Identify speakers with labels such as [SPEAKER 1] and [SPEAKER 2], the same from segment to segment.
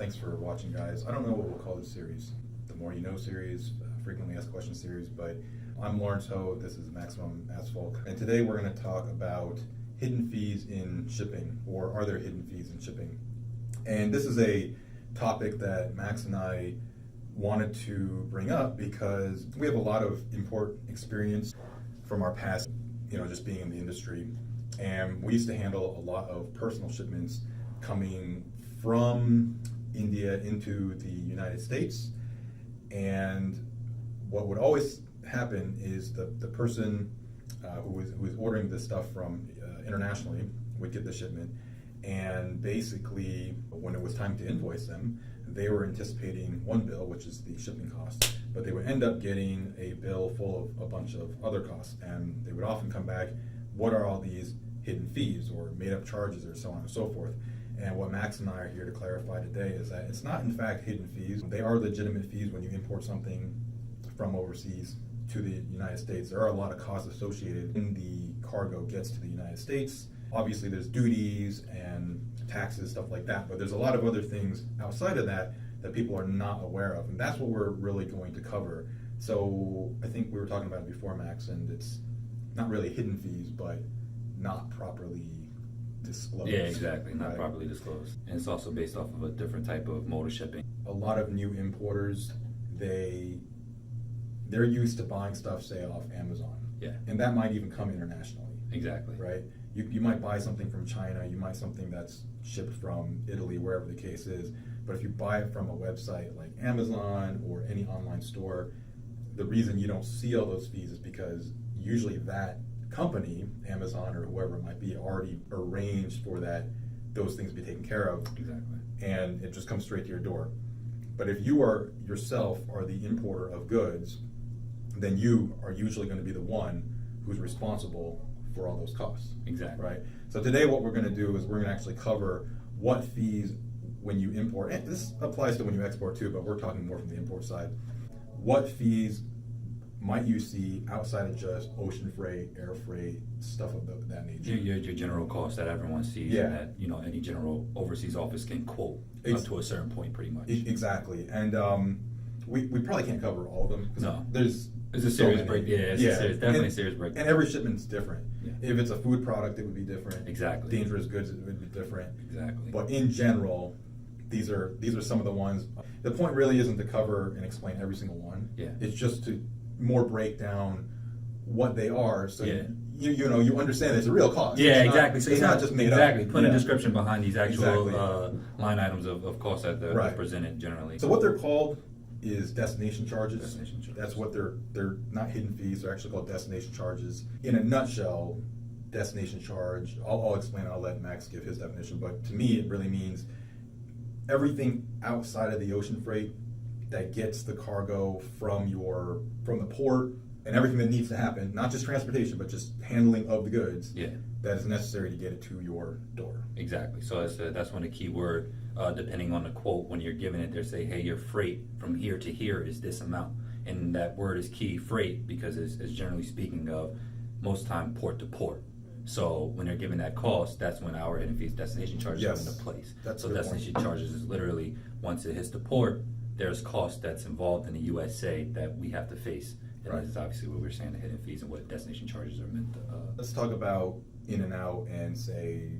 [SPEAKER 1] Thanks for watching, guys. I don't know what we'll call this series. The More You Know series, frequently asked questions series, but I'm Lawrence Ho. This is Maximum Asphalt. And today we're going to talk about hidden fees in shipping, or are there hidden fees in shipping? And this is a topic that Max and I wanted to bring up because we have a lot of import experience from our past, just being in the industry. And we used to handle a lot of personal shipments coming from India into the United States. And what would always happen is the person who was ordering this stuff from internationally would get the shipment, and basically when it was time to invoice them, they were anticipating one bill, which is the shipping cost, but they would end up getting a bill full of a bunch of other costs, and they would often come back, what are all these hidden fees or made up charges or so on and so forth. And what Max and I are here to clarify today is that it's not in fact hidden fees. They are legitimate fees when you import something from overseas to the United States. There are a lot of costs associated when the cargo gets to the United States. Obviously there's duties and taxes, stuff like that, but there's a lot of other things outside of that that people are not aware of, and that's what we're really going to cover. So I think we were talking about it before, Max, and it's not really hidden fees, but not properly disclosed.
[SPEAKER 2] Yeah, exactly, not properly disclosed. And it's also based off of a different type of mode of shipping.
[SPEAKER 1] A lot of new importers, they're used to buying stuff, say, off Amazon.
[SPEAKER 2] Yeah.
[SPEAKER 1] And that might even come internationally.
[SPEAKER 2] Exactly.
[SPEAKER 1] Right? You might buy something from China, you might something that's shipped from Italy, wherever the case is. But if you buy it from a website like Amazon or any online store, the reason you don't see all those fees is because usually that company, Amazon or whoever it might be, already arranged for those things to be taken care of.
[SPEAKER 2] Exactly.
[SPEAKER 1] And it just comes straight to your door. But if you are yourself are the importer of goods, then you are usually going to be the one who's responsible for all those costs.
[SPEAKER 2] Exactly.
[SPEAKER 1] Right? So today what we're going to do is we're going to actually cover what fees when you import, and this applies to when you export too, but we're talking more from the import side. What fees might you see outside of just ocean freight, air freight, stuff of that nature?
[SPEAKER 2] Your general cost that everyone sees,
[SPEAKER 1] Yeah.
[SPEAKER 2] and that any general overseas office can quote up to a certain point, pretty much.
[SPEAKER 1] Exactly, and we probably can't cover all of them.
[SPEAKER 2] No,
[SPEAKER 1] there's
[SPEAKER 2] it's a serious break. Yeah, it's definitely a serious break.
[SPEAKER 1] And every shipment's different.
[SPEAKER 2] Yeah.
[SPEAKER 1] If it's a food product, it would be different.
[SPEAKER 2] Exactly.
[SPEAKER 1] Dangerous goods, it would be different.
[SPEAKER 2] Exactly.
[SPEAKER 1] But in general, these are some of the ones. The point really isn't to cover and explain every single one.
[SPEAKER 2] Yeah.
[SPEAKER 1] It's just to more break down what they are, so
[SPEAKER 2] yeah.
[SPEAKER 1] you understand it's a real cost.
[SPEAKER 2] Yeah,
[SPEAKER 1] it's
[SPEAKER 2] exactly.
[SPEAKER 1] So it's not just made
[SPEAKER 2] exactly.
[SPEAKER 1] up.
[SPEAKER 2] Put a description behind these actual
[SPEAKER 1] Exactly.
[SPEAKER 2] line items of costs that are presented generally.
[SPEAKER 1] So what they're called is destination charges.
[SPEAKER 2] Destination charges.
[SPEAKER 1] That's what they're not hidden fees. They're actually called destination charges. In a nutshell, destination charge. I'll explain. I'll let Max give his definition. But to me, it really means everything outside of the ocean freight that gets the cargo from the port and everything that needs to happen, not just transportation, but just handling of the goods.
[SPEAKER 2] Yeah.
[SPEAKER 1] That is necessary to get it to your door.
[SPEAKER 2] Exactly. So that's one of the key word. Depending on the quote, when you're giving it, they say, hey, your freight from here to here is this amount. And that word is key, freight, because it's generally speaking of most time port to port. So when they're giving that cost, that's when our hidden fees destination charges come into place. So destination charges is literally once it hits the port, there's cost that's involved in the USA that we have to face. And
[SPEAKER 1] Right.
[SPEAKER 2] that's obviously what we're saying, the hidden fees and what destination charges are meant to.
[SPEAKER 1] Let's talk about in and out and say,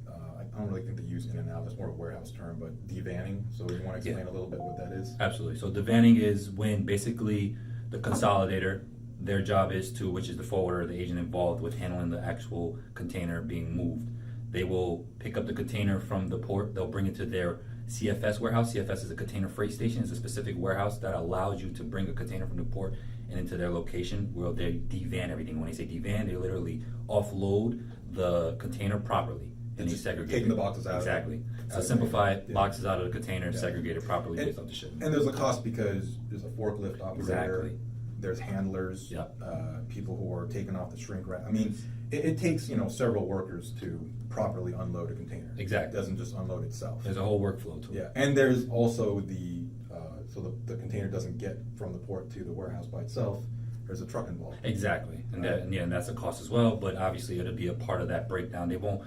[SPEAKER 1] I don't really think they use in and out, that's more of a warehouse term, but devanning. So you want to explain a little bit what that is?
[SPEAKER 2] Absolutely. So devanning is when basically the consolidator, their job is to, which is the forwarder, the agent involved with handling the actual container being moved. They will pick up the container from the port, they'll bring it to their CFS warehouse. CFS is a container freight station. It's a specific warehouse that allows you to bring a container from the port and into their location where they devan everything. When they say devan, they literally offload the container properly. And they segregate
[SPEAKER 1] taking the boxes out.
[SPEAKER 2] Exactly. So simplify it, boxes out of the container, segregate it properly based off the shipment.
[SPEAKER 1] And there's a cost because there's a forklift operator.
[SPEAKER 2] Exactly.
[SPEAKER 1] There's handlers,
[SPEAKER 2] Yep.
[SPEAKER 1] people who are taking off the shrink wrap. I mean, it takes several workers to properly unload a container.
[SPEAKER 2] Exactly.
[SPEAKER 1] It doesn't just unload itself.
[SPEAKER 2] There's a whole workflow to it.
[SPEAKER 1] Yeah, and there's also so the container doesn't get from the port to the warehouse by itself. There's a truck involved.
[SPEAKER 2] Exactly, and that's a cost as well. But obviously, it'll be a part of that breakdown. They won't.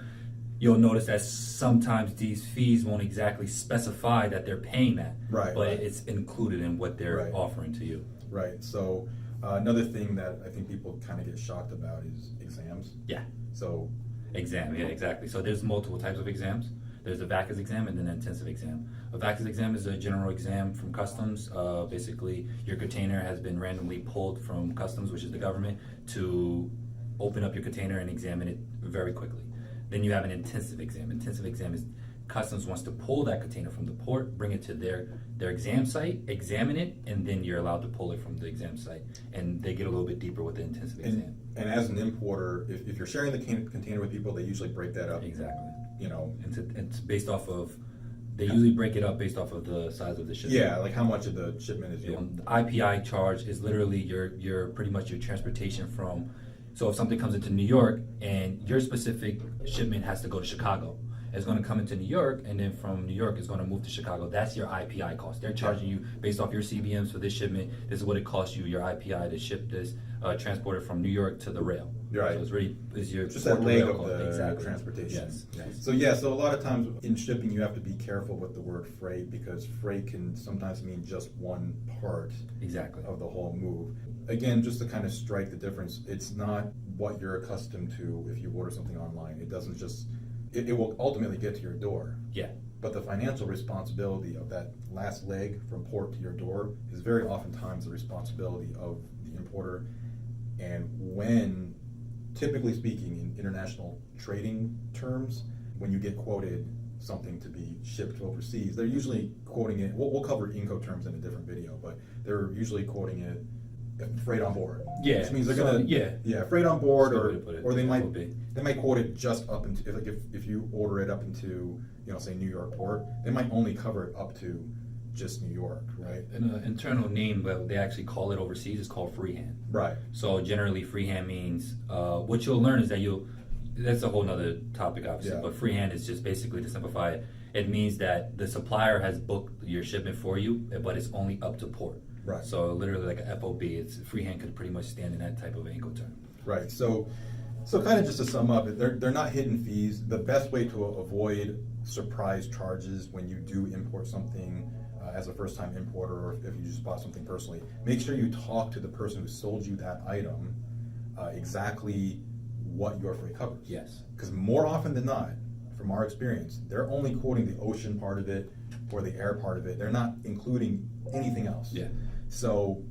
[SPEAKER 2] you'll notice that sometimes these fees won't exactly specify that they're paying that,
[SPEAKER 1] Right,
[SPEAKER 2] but
[SPEAKER 1] right.
[SPEAKER 2] it's included in what they're
[SPEAKER 1] Right.
[SPEAKER 2] offering to you.
[SPEAKER 1] Right. So another thing that I think people kind of get shocked about is exams.
[SPEAKER 2] Yeah,
[SPEAKER 1] So
[SPEAKER 2] exam, yeah, exactly. So there's multiple types of exams. There's a VACAS exam and then an intensive exam. A VACAS exam is a general exam from customs. Basically, your container has been randomly pulled from customs, which is the government, to open up your container and examine it very quickly. Then you have an intensive exam. Intensive exam is customs wants to pull that container from the port, bring it to their exam site, examine it, and then you're allowed to pull it from the exam site. And they get a little bit deeper with the intensive exam.
[SPEAKER 1] and as an importer, if you're sharing the container with people, they usually break that up.
[SPEAKER 2] Exactly.
[SPEAKER 1] You know.
[SPEAKER 2] It's based off of, they usually break it up based off of the size of the shipment.
[SPEAKER 1] Yeah, like how much of the shipment is
[SPEAKER 2] The IPI charge is literally your pretty much your transportation from. So if something comes into New York and your specific shipment has to go to Chicago, it's going to come into New York, and then from New York it's going to move to Chicago. That's your IPI cost. They're charging you based off your CBMs for this shipment. This is what it costs you, your IPI, to ship this transporter from New York to the rail.
[SPEAKER 1] Right.
[SPEAKER 2] So it's really your
[SPEAKER 1] just that leg of the
[SPEAKER 2] exactly.
[SPEAKER 1] transportation.
[SPEAKER 2] Yes.
[SPEAKER 1] So a lot of times in shipping you have to be careful with the word freight, because freight can sometimes mean just one part
[SPEAKER 2] Exactly.
[SPEAKER 1] of the whole move. Again, just to kind of strike the difference, it's not what you're accustomed to if you order something online. It doesn't just, it will ultimately get to your door.
[SPEAKER 2] Yeah.
[SPEAKER 1] But the financial responsibility of that last leg from port to your door is very oftentimes the responsibility of the importer. And when, typically speaking, in international trading terms, when you get quoted something to be shipped overseas, they're usually quoting it, we'll cover Incoterms in a different video, but they're usually quoting it freight on board.
[SPEAKER 2] Yeah.
[SPEAKER 1] Which means they're
[SPEAKER 2] So,
[SPEAKER 1] gonna freight on board,
[SPEAKER 2] That's a good way to put it.
[SPEAKER 1] or they
[SPEAKER 2] FOB.
[SPEAKER 1] might quote it just up into, like if you order it up into, say New York port, they might only cover it up to just New York, right?
[SPEAKER 2] An internal name, but they actually call it overseas, is called freehand.
[SPEAKER 1] Right.
[SPEAKER 2] So generally, freehand means what you'll learn is that that's a whole nother topic, obviously.
[SPEAKER 1] Yeah.
[SPEAKER 2] But freehand is just basically, to simplify it, it means that the supplier has booked your shipment for you, but it's only up to port.
[SPEAKER 1] Right.
[SPEAKER 2] So literally, like a FOB, it's freehand could pretty much stand in that type of Incoterm.
[SPEAKER 1] Right. So kind of just to sum up, they're not hidden fees. The best way to avoid surprise charges when you do import something as a first-time importer, or if you just bought something personally, make sure you talk to the person who sold you that item exactly what your freight covers.
[SPEAKER 2] Yes.
[SPEAKER 1] Because more often than not, from our experience, they're only quoting the ocean part of it or the air part of it. They're not including anything else.
[SPEAKER 2] Yeah.
[SPEAKER 1] So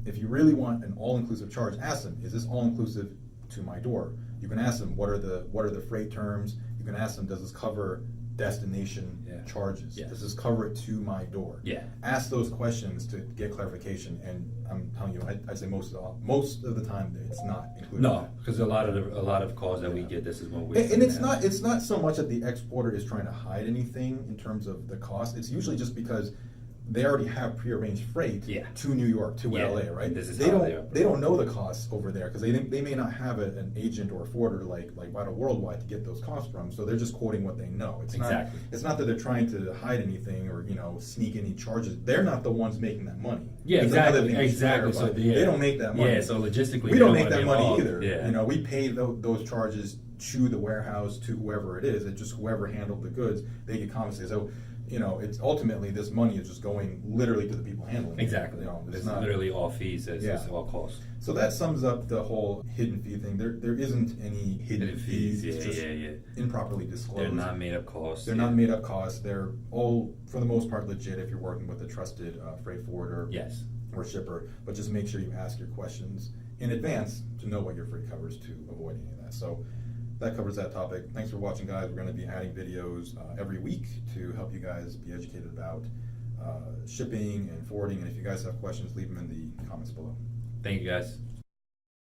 [SPEAKER 1] if you really want an all-inclusive charge, ask them, is this all-inclusive to my door? You can ask them, what are the freight terms? You can ask them, does this cover destination charges?
[SPEAKER 2] Yes.
[SPEAKER 1] Does this cover it to my door?
[SPEAKER 2] Yeah.
[SPEAKER 1] Ask those questions to get clarification, and I'm telling you, I'd say most of the time it's not included.
[SPEAKER 2] No, because a lot of calls that we get, this is when we.
[SPEAKER 1] And it's not so much that the exporter is trying to hide anything in terms of the cost. It's usually just because they already have prearranged freight to New York, to LA, right?
[SPEAKER 2] This is
[SPEAKER 1] they
[SPEAKER 2] how
[SPEAKER 1] don't know the costs over there, because they may not have an agent or a forwarder like Vital Worldwide to get those costs from. So they're just quoting what they know. It's not that they're trying to hide anything or sneak any charges. They're not the ones making that money.
[SPEAKER 2] Yeah, exactly. So
[SPEAKER 1] they don't make that money.
[SPEAKER 2] Yeah, so logistically,
[SPEAKER 1] we don't make that money
[SPEAKER 2] involved.
[SPEAKER 1] either.
[SPEAKER 2] Yeah.
[SPEAKER 1] We pay those charges to the warehouse, to whoever it is. It's just whoever handled the goods, they get compensated. So it's ultimately, this money is just going literally to the people handling it.
[SPEAKER 2] Exactly. It's not literally all fees. It's all costs.
[SPEAKER 1] So that sums up the whole hidden fee thing. There isn't any hidden fees. It's just improperly disclosed.
[SPEAKER 2] They're not made up costs.
[SPEAKER 1] They're not made up costs. They're all, for the most part, legit if you're working with a trusted freight forwarder or shipper. But just make sure you ask your questions in advance to know what your freight covers, to avoid any of that. So that covers that topic. Thanks for watching, guys. We're going to be adding videos every week to help you guys be educated about shipping and forwarding. And if you guys have questions, leave them in the comments below.
[SPEAKER 2] Thank you, guys.